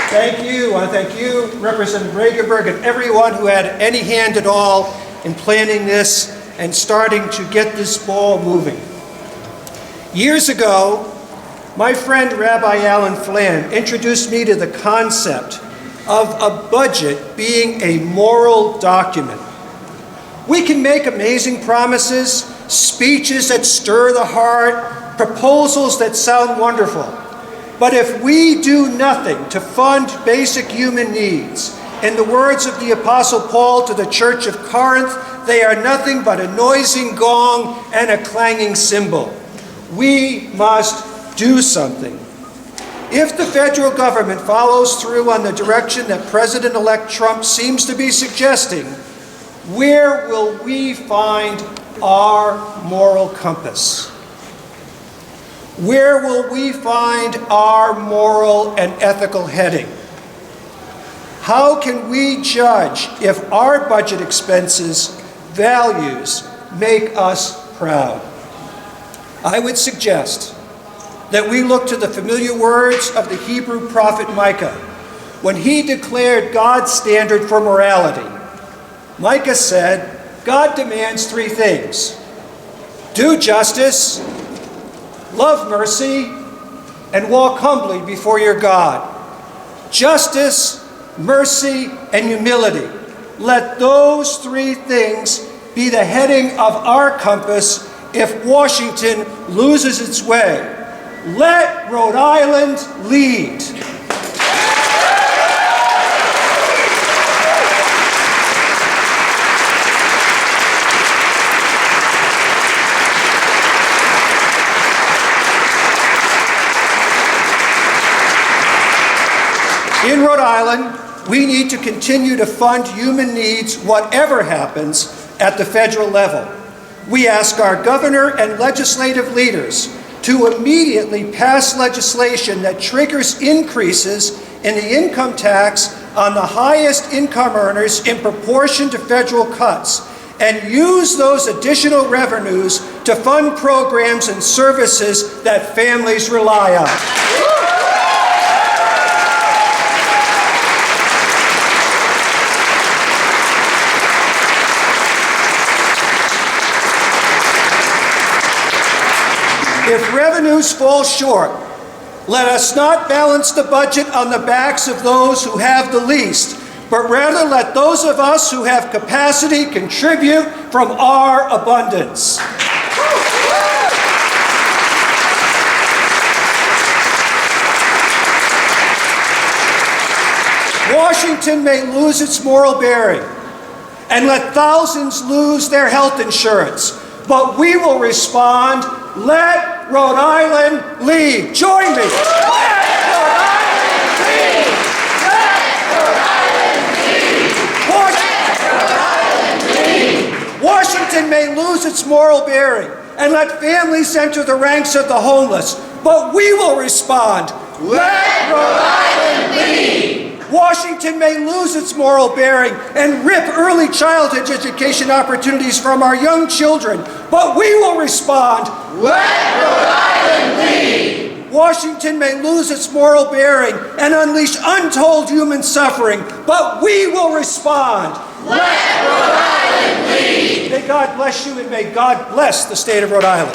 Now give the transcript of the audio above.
Thank you. I thank you, Representative Reagan Burke, and everyone who had any hand at all in planning this and starting to get this ball moving. Years ago, my friend Rabbi Alan Flynn introduced me to the concept of a budget being a moral document. We can make amazing promises, speeches that stir the heart, proposals that sound wonderful. But if we do nothing to fund basic human needs, in the words of the Apostle Paul to the Church of Corinth, they are nothing but a noising gong and a clanging cymbal. We must do something. If the federal government follows through on the direction that President-elect Trump seems to be suggesting, where will we find our moral compass? Where will we find our moral and ethical heading? How can we judge if our budget expenses, values, make us proud? I would suggest that we look to the familiar words of the Hebrew prophet Micah when he declared God's standard for morality. Micah said, God demands three things: do justice, love mercy, and walk humbly before your God. Justice, mercy, and humility. Let those three things be the heading of our compass if Washington loses its way. Let Rhode Island lead. In Rhode Island, we need to continue to fund human needs whatever happens at the federal level. We ask our governor and legislative leaders to immediately pass legislation that triggers increases in the income tax on the highest income earners in proportion to federal cuts, and use those additional revenues to fund programs and services that families rely on. If revenues fall short, let us not balance the budget on the backs of those who have the least, but rather let those of us who have capacity contribute from our abundance. Washington may lose its moral bearing and let thousands lose their health insurance, but we will respond. Let Rhode Island lead. Join me. Let Rhode Island lead. Let Rhode Island lead. Washington may lose its moral bearing and let families enter the ranks of the homeless, but we will respond. Let Rhode Island lead. Washington may lose its moral bearing and rip early childhood education opportunities from our young children, but we will respond. Let Rhode Island lead. Washington may lose its moral bearing and unleash untold human suffering, but we will respond. Let Rhode Island lead. May God bless you, and may God bless the state of Rhode Island.